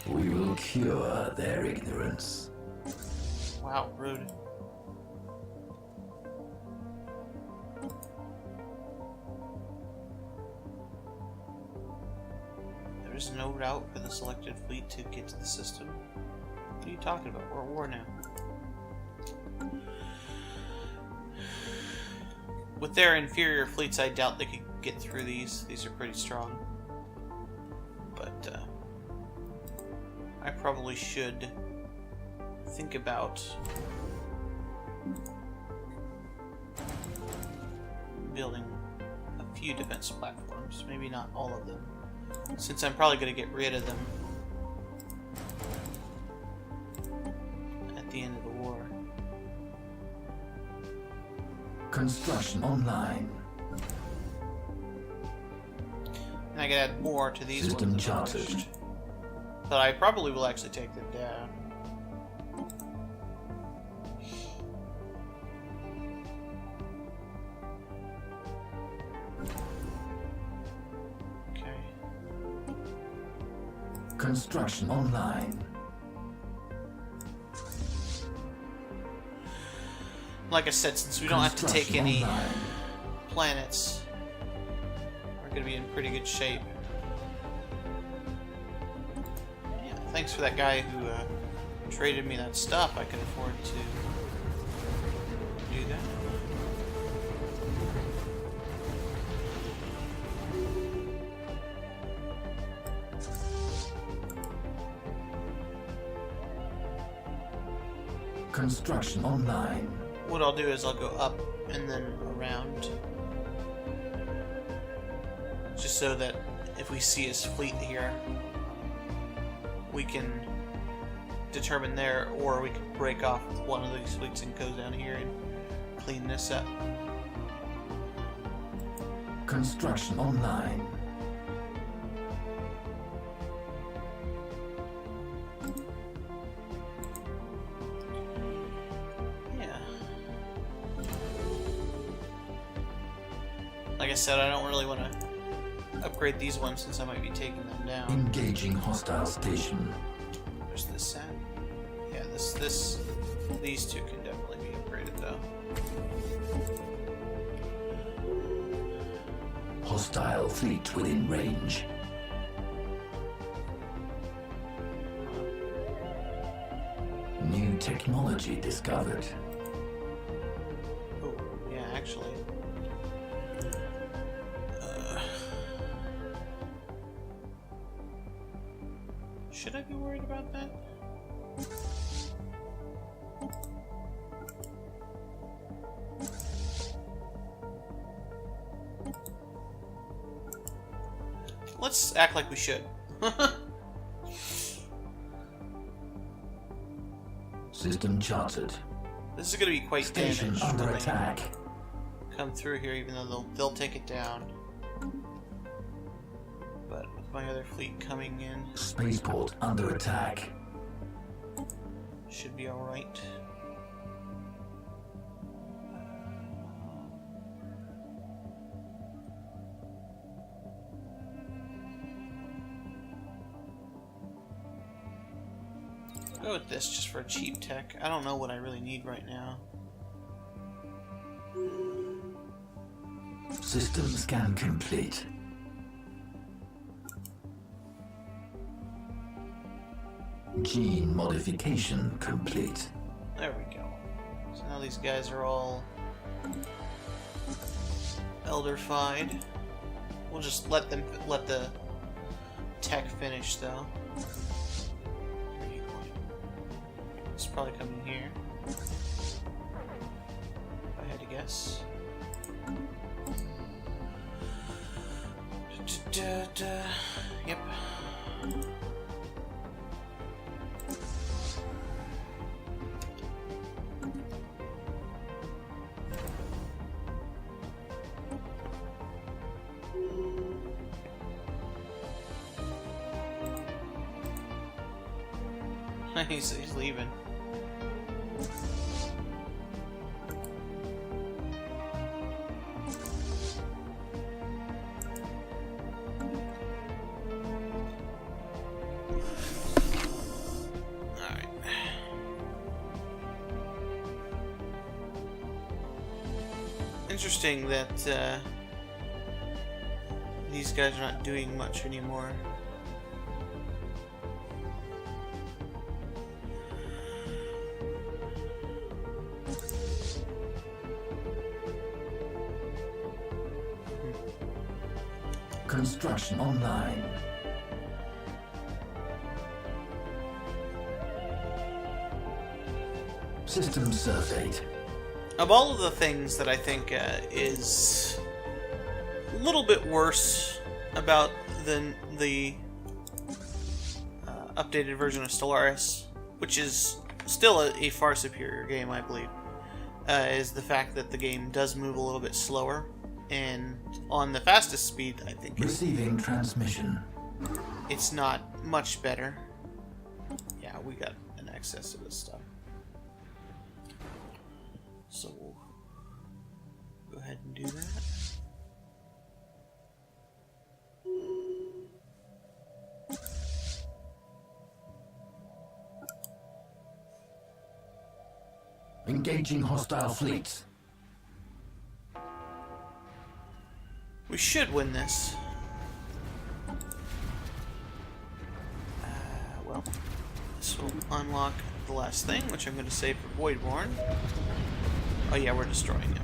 We will cure their ignorance. Wow, rude. There is no route for the selected fleet to get to the system. What are you talking about? We're at war now. With their inferior fleets, I doubt they could get through these. These are pretty strong. But, I probably should think about building a few defense platforms. Maybe not all of them, since I'm probably going to get rid of them at the end of the war. Construction online. And I can add more to these System ones. charted. But I probably will actually take them down. Okay. Construction online. Like I said, since we don't have to take any online. planets, we're going to be in pretty good shape. Yeah, thanks for that guy who traded me that stuff. I can afford to do that. Construction online. What I'll do is I'll go up and then around. Just so that if we see his fleet here, we can determine there, or we can break off one of these fleets and go down here and clean this up. Construction online. Yeah. Like I said, I don't really want to upgrade these ones since I might be taking them down. Engaging hostile station. Where's this at? Yeah, these two can definitely be upgraded though. Hostile fleet within range. New technology discovered. Oh, yeah, actually. Should I be worried about that? Let's act like we should. System charted. This is going to be quite Station damaged under when they attack. come through here, even though they'll take it down. But with my other fleet coming in, Spaceport under attack. should be alright. Go with this just for cheap tech. I don't know what I really need right now. System scan complete. Gene modification complete. There we go. So now these guys are all elder-fied. We'll just let the tech finish though. Where are you going? It's probably coming here. If I had to guess. Yep. He's leaving. Interesting that these guys are not doing much anymore. Construction online. System surveyed. Of all of the things that I think is a little bit worse about the updated version of Stellaris, which is still a far superior game, I believe, is the fact that the game does move a little bit slower. And on the fastest speed, I think Receiving transmission. it's not much better. Yeah, we got an excess of this stuff. So we'll go ahead and do that. Engaging hostile fleets. We should win this. Well, this will unlock the last thing, which I'm going to save for Voidborn. Oh yeah, we're destroying him.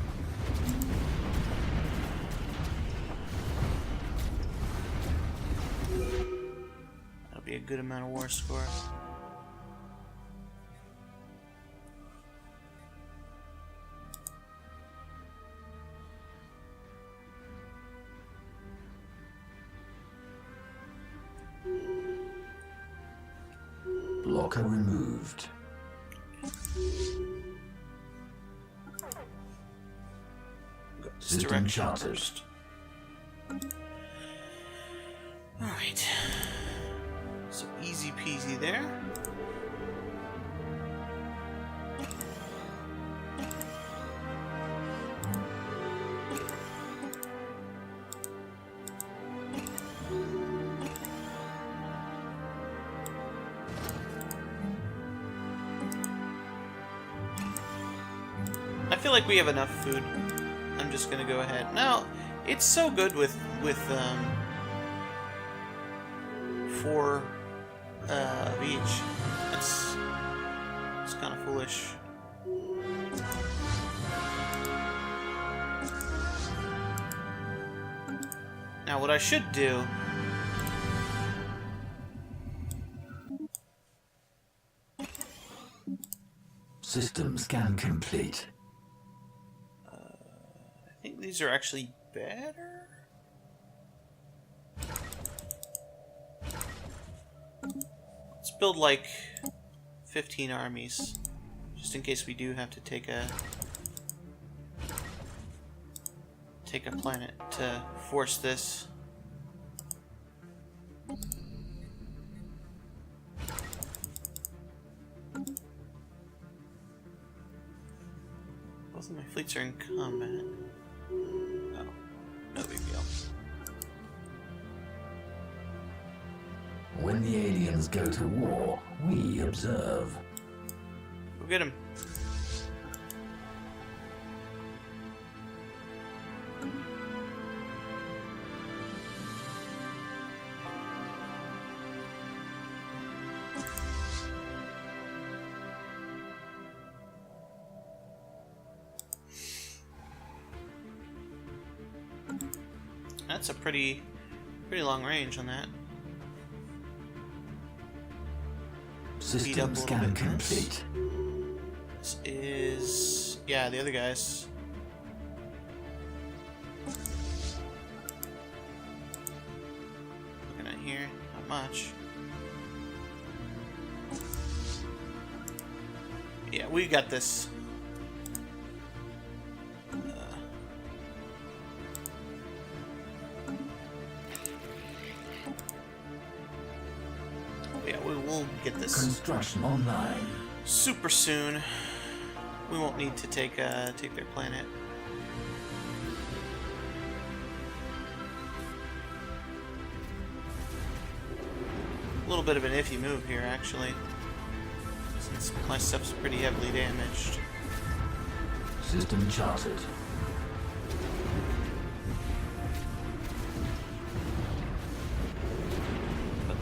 That'll be a good amount of war score. Blocker removed. System charted. First. Alright. So easy peasy there. I feel like we have enough food. I'm just gonna go ahead. Now, it's so good with 4 of each. It's kind of foolish. Now, what I should do. System scan complete. I think these are actually better. Let's build like 15 armies, just in case we do have to take a planet to force this. Both of my fleets are in combat. Oh, no big deal. When the aliens go to war, we observe. Go get him. That's a pretty long range on that. System scan complete. This is... yeah, the other guys. Looking at here, not much. Yeah, we got this. Yeah, we'll get this Construction online. super soon. We won't need to take their planet. A little bit of an iffy move here, actually, since my stuff's pretty heavily damaged. System charted.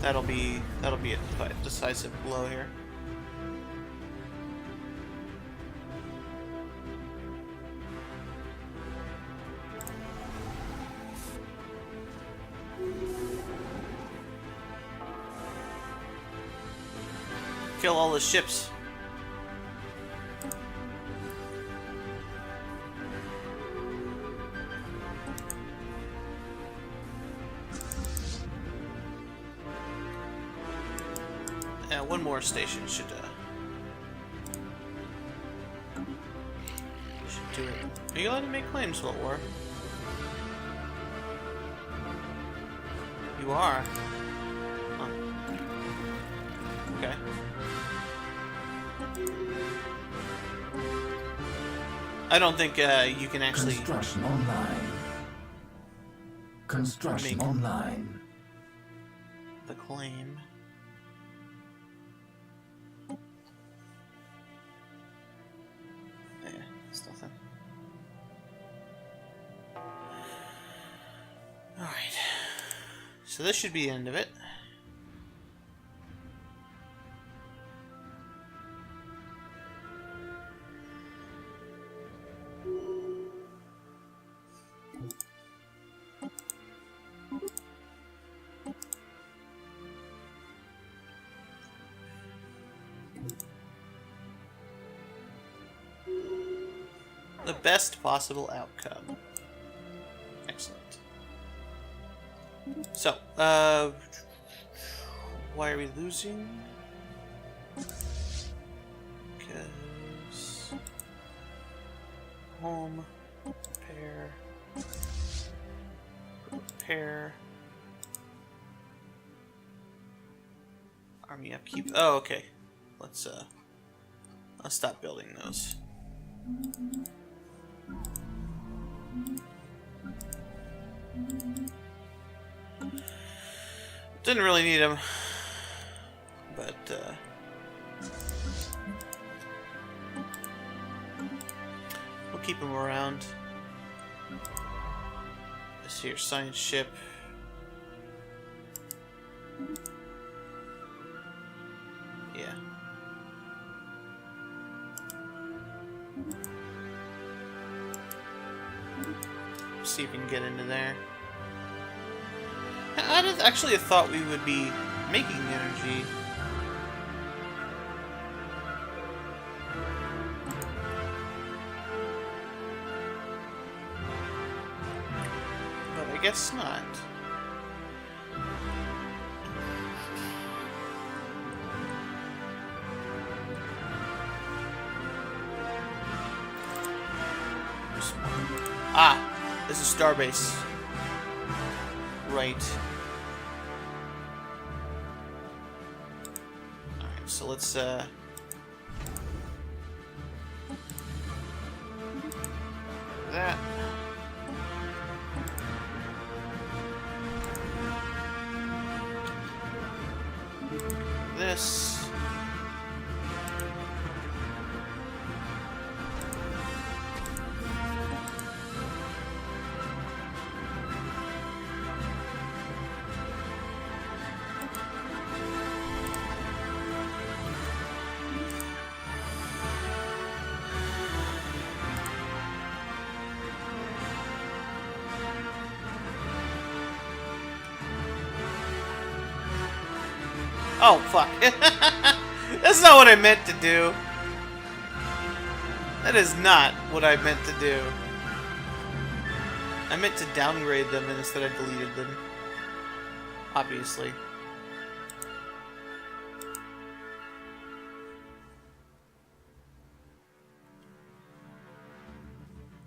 That'll be a decisive blow here. Kill all the ships. Yeah, one more station should do it. Are you allowed to make claims, World War? You are. Huh. Okay. I don't think you can actually. Construction online. Construction online. The claim. Yeah, it's nothing. Alright. So this should be the end of it. The best possible outcome. Excellent. So, why are we losing? Because home, repair, army upkeep. Oh, okay. Let's stop building those. Didn't really need them, but we'll keep them around. This here science ship. Yeah. See if we can get into there. I actually thought we would be making energy. But I guess not. Ah, this is Starbase. Right. Alright, so let's that. This. Oh, fuck. That's not what I meant to do. That is not what I meant to do. I meant to downgrade them and instead I deleted them. Obviously.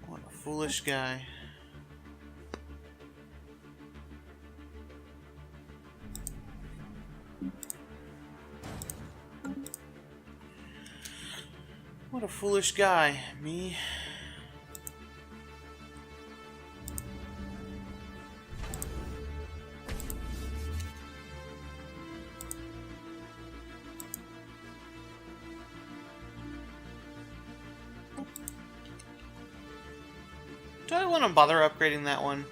What a foolish guy. What a foolish guy, me. Do I want to bother upgrading that one?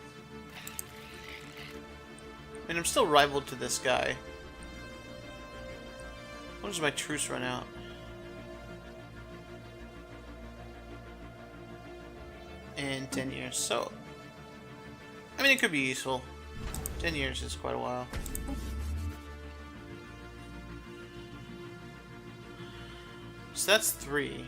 I mean, I'm still rival to this guy. When does my truce run out? In 10 years. So, I mean, it could be useful. 10 years is quite a while. So that's 3.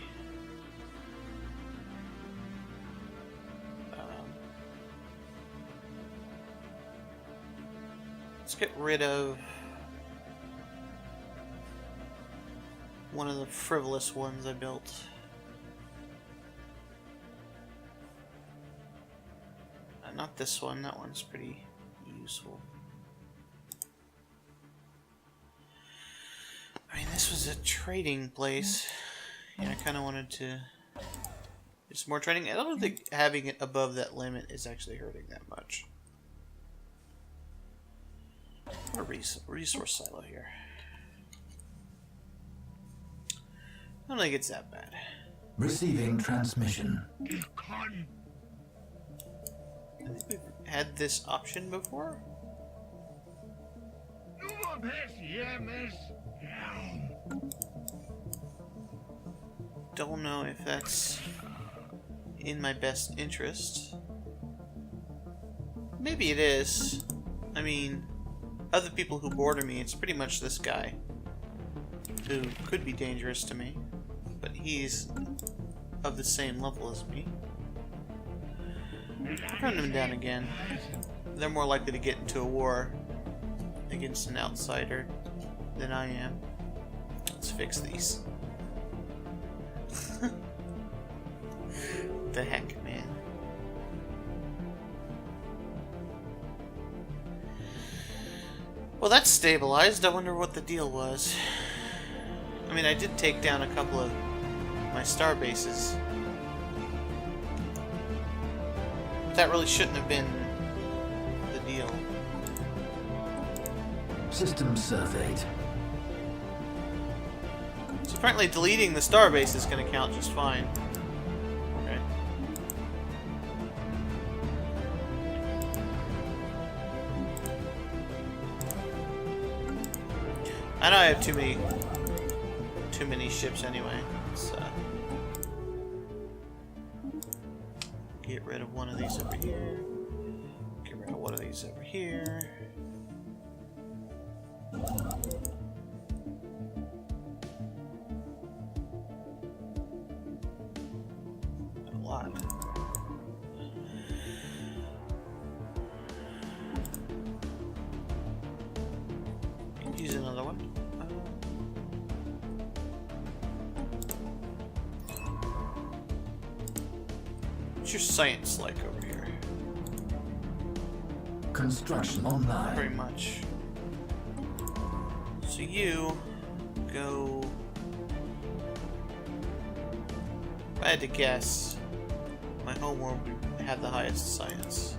Let's get rid of one of the frivolous ones I built. Not this one. That one's pretty useful. I mean, this was a trading place. Yeah, I kind of wanted to do some more trading. I don't think having it above that limit is actually hurting that much. What a resource silo here. I don't think it's that bad. Receiving transmission. I think we've had this option before. Don't know if that's in my best interest. Maybe it is. I mean, other people who border me, it's pretty much this guy who could be dangerous to me, but he's of the same level as me. Run them down again. They're more likely to get into a war against an outsider than I am. Let's fix these. The heck, man. Well, that's stabilized. I wonder what the deal was. I mean, I did take down a couple of my star bases. That really shouldn't have been the deal. System surveyed. So apparently deleting the starbase is going to count just fine. Okay. I know I have too many ships anyway. Let's get rid of one of these over here. Get rid of one of these over here. A lot. Use another one. What's your science like over here? Construction online. Very much. So you go. If I had to guess, my homeworld would have the highest science.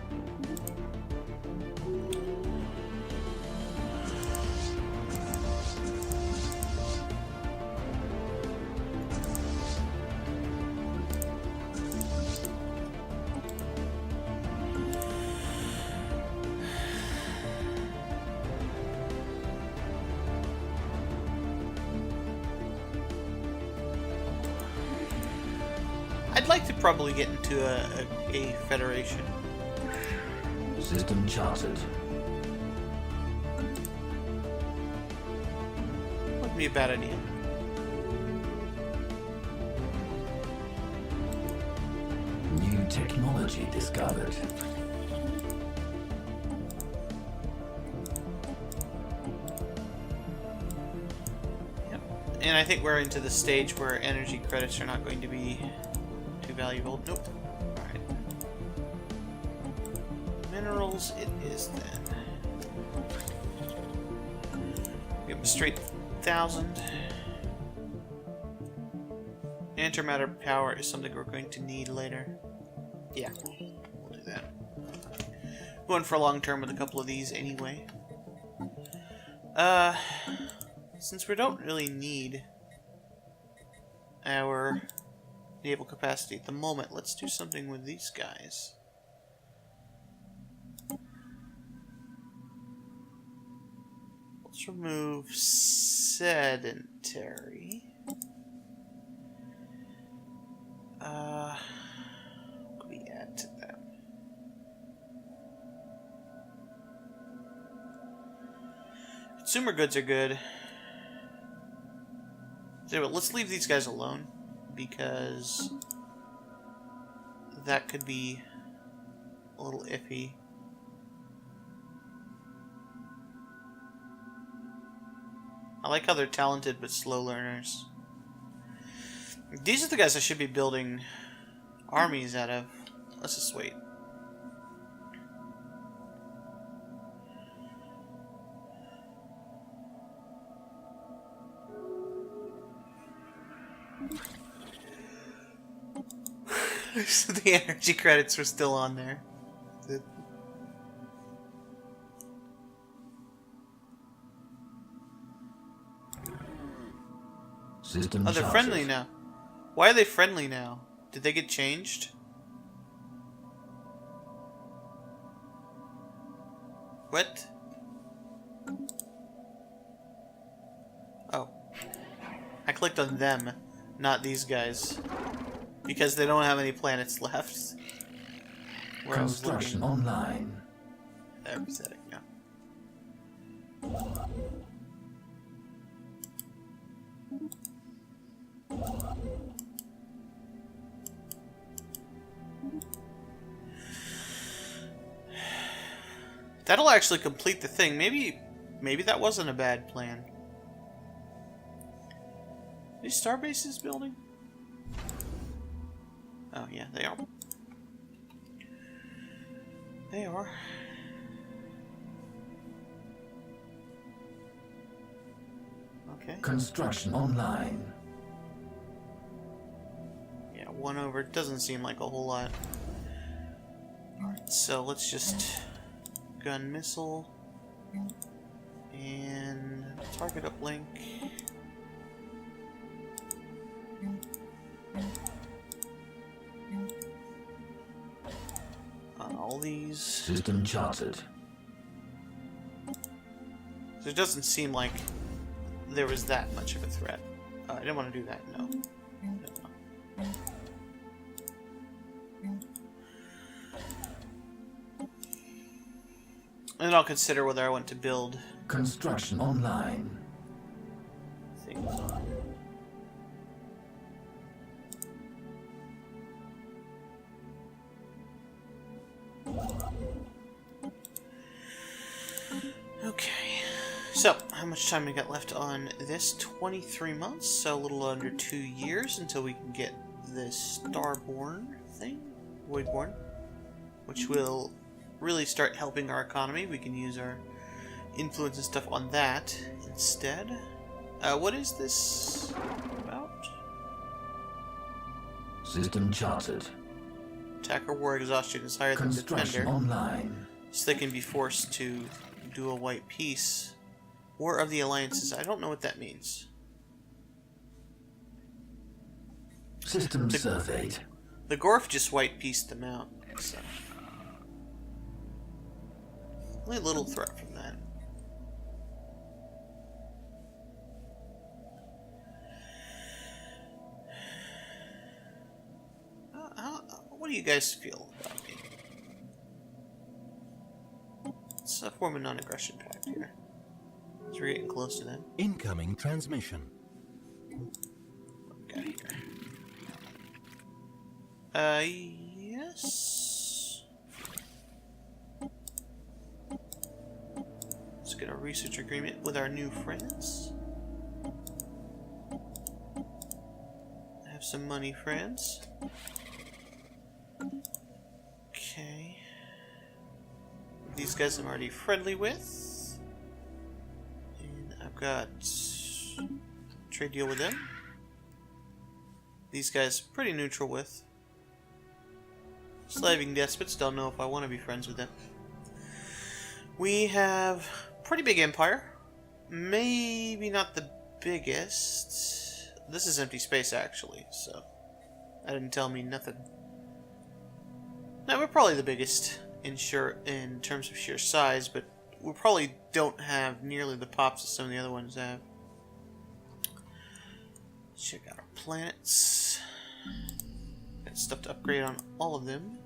I'd like to probably get into a federation. System charted. Wouldn't be a bad idea. New technology discovered. Yep. And I think we're into the stage where energy credits are not going to be too valuable. Nope. Alright. Minerals it is then. Give them a straight 1,000. Antimatter power is something we're going to need later. Yeah, we'll do that. Going for a long term with a couple of these anyway. Since we don't really need our naval capacity at the moment, let's do something with these guys. Let's remove 6 sedentary. What could we add to them? Consumer goods are good. So let's leave these guys alone, because that could be a little iffy. I like how they're talented but slow learners. These are the guys I should be building armies out of. Let's just wait. The energy credits were still on there. System Oh, they're friendly now. Why are they friendly now? Did they get changed? What? Oh. I clicked on them, not these guys. Because they don't have any planets left. Where Construction online. They're pathetic now. That'll actually complete the thing. Maybe that wasn't a bad plan. Are these star bases building? Oh yeah, they are. They are. Okay. Construction online. Yeah, 1 over. Doesn't seem like a whole lot. Alright, so let's just gun missile and target uplink. On all these. System charted. So it doesn't seem like there was that much of a threat. I didn't want to do that, no. And I'll consider whether I want to build Construction online. things on. Okay, so how much time we got left on this? 23 months, so a little under 2 years until we can get this Starborn thing, Voidborn, which will really start helping our economy. We can use our influence and stuff on that instead. What is this about? System charted. Attacker war exhaustion is higher than Construction defender, online. so they can be forced to do a white peace. War of the Alliances. I don't know what that means. System surveyed. The Gorf just white pieced them out, so only a little threat from that. What do you guys feel about me? Let's form a non-aggression pact here. So we're getting close to them. Incoming transmission. What we got here? Yes. Let's get a research agreement with our new friends. Have some money, friends. Okay. These guys I'm already friendly with. And I've got a trade deal with them. These guys pretty neutral with. Slaving despots, don't know if I want to be friends with them. We have pretty big empire. Maybe not the biggest. This is empty space actually, so that didn't tell me nothing. Now we're probably the biggest in terms of sheer size, but we probably don't have nearly the pops that some of the other ones have. Check out our planets. Got stuff to upgrade on all of them.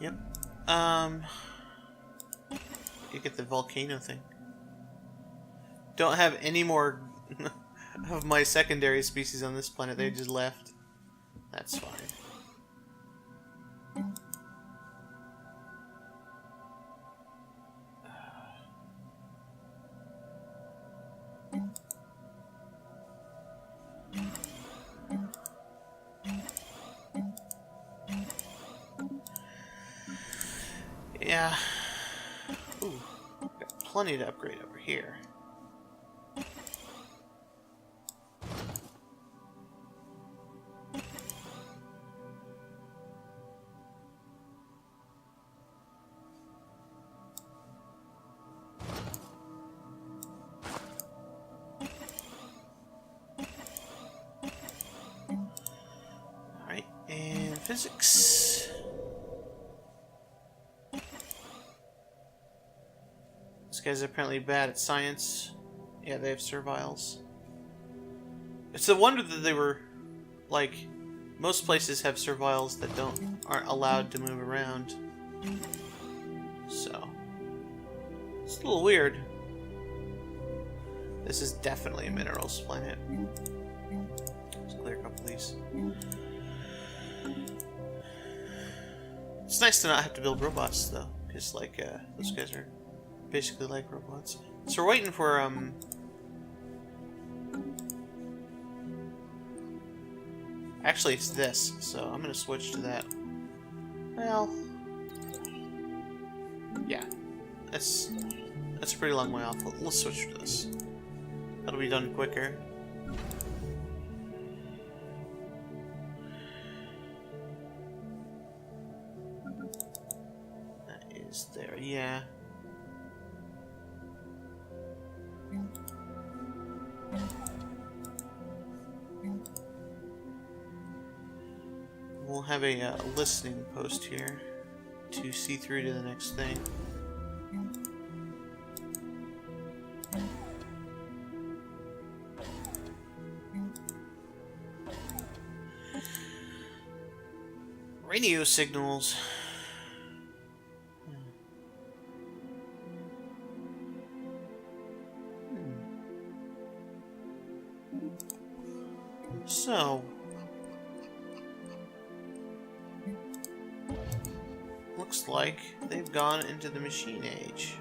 Yep. You get the volcano thing. Don't have any more of my secondary species on this planet. They just left. That's fine. Yeah. Ooh, got plenty to upgrade over here. Alright, and physics. These guys are apparently bad at science. Yeah, they have serviles. It's a wonder that they were, like, most places have serviles that aren't allowed to move around. So, it's a little weird. This is definitely a minerals planet. Let's clear a couple of these. It's nice to not have to build robots, though, because, like, those guys are basically like robots. So we're waiting for, actually, it's this, so I'm gonna switch to that. Well, yeah, that's a pretty long way off. Let's switch to this. That'll be done quicker. That is there, yeah. We'll have a listening post here to see through to the next thing. Radio signals. So, looks like they've gone into the machine age.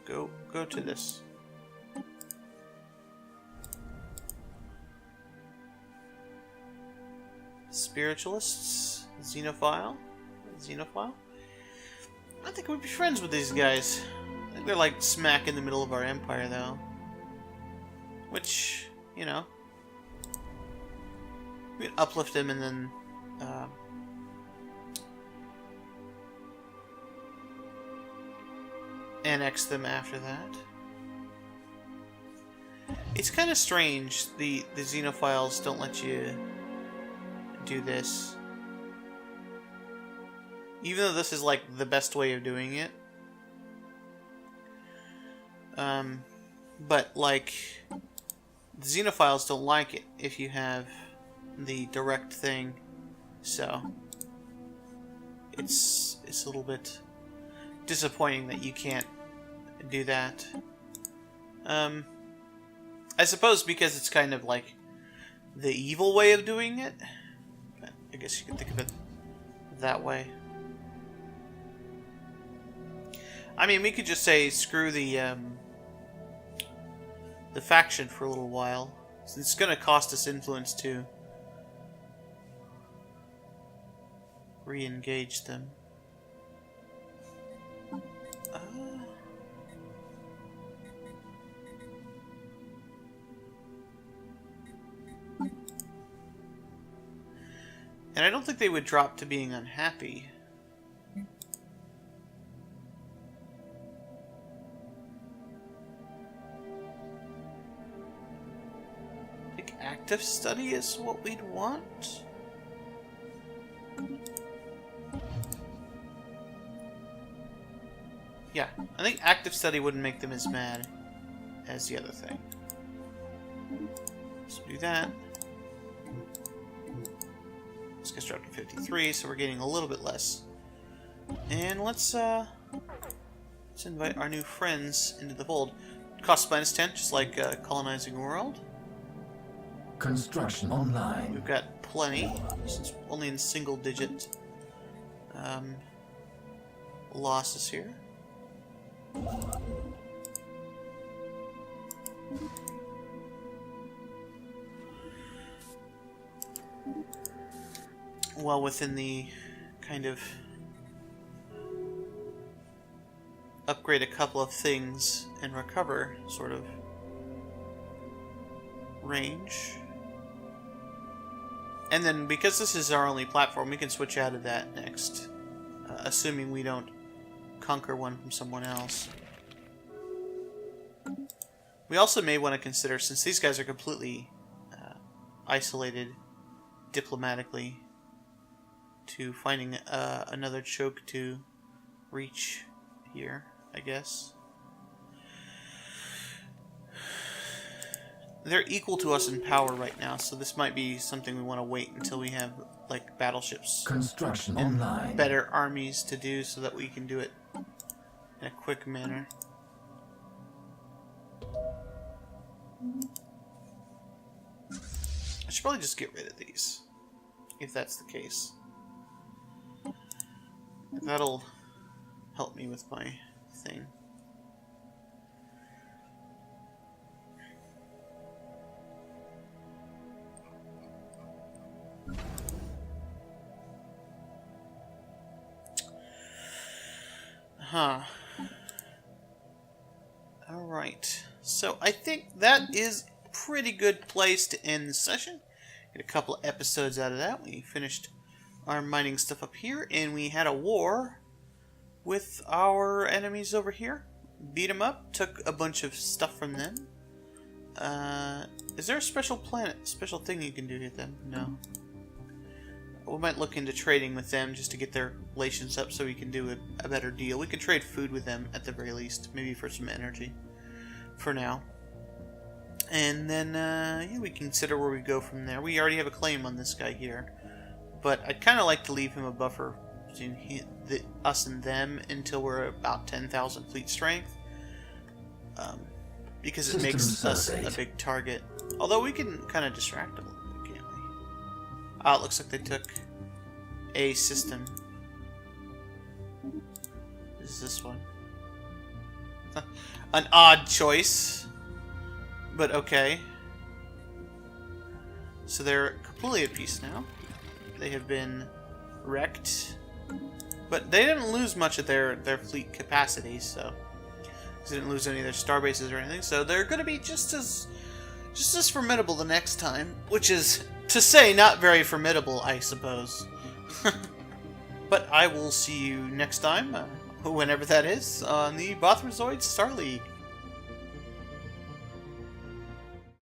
Go to this. Spiritualists, Xenophile. I think we'd be friends with these guys. I think they're like smack in the middle of our empire, though. Which, you know, we'd uplift them and then annex them after that. It's kind of strange. The Xenophiles don't let you do this. Even though this is like the best way of doing it. But like the Xenophiles don't like it if you have the direct thing. So it's a little bit disappointing that you can't do that. I suppose because it's kind of like the evil way of doing it. But I guess you could think of it that way. I mean, we could just say screw the faction for a little while. It's going to cost us influence to re-engage them. And I don't think they would drop to being unhappy. active study is what we'd want. Yeah, I think active study wouldn't make them as mad as the other thing. So do that. This guy's dropped to 53, so we're getting a little bit less. And let's invite our new friends into the fold. Cost -10, just like colonizing a world. Construction online. We've got plenty, since only in single-digit losses here. Well, within the kind of upgrade a couple of things and recover sort of range. And then, because this is our only platform, we can switch out of that next, assuming we don't conquer one from someone else. We also may want to consider, since these guys are completely isolated diplomatically, to finding another choke to reach here, I guess. They're equal to us in power right now, so this might be something we want to wait until we have, like, battleships. Construction And online. better armies to do so that we can do it in a quick manner. I should probably just get rid of these, if that's the case. That'll help me with my thing. Huh. Alright. So I think that is a pretty good place to end the session. Get a couple of episodes out of that. We finished our mining stuff up here, and we had a war with our enemies over here. Beat them up, took a bunch of stuff from them. Is there a special thing you can do with them? No. We might look into trading with them just to get their relations up so we can do a better deal. We could trade food with them at the very least, maybe for some energy for now. And then, yeah, we consider where we go from there. We already have a claim on this guy here, but I'd kind of like to leave him a buffer between us and them until we're about 10,000 fleet strength, because it makes us a big target. Although we can kind of distract them a little bit, can't we? Oh, it looks like they took a system. This is this one. An odd choice, but okay. So they're completely at peace now. They have been wrecked, but they didn't lose much of their fleet capacity, so they didn't lose any of their star bases or anything. So they're going to be just as formidable the next time, which is to say not very formidable, I suppose. But I will see you next time, whenever that is, on the Bothrozoid Star League.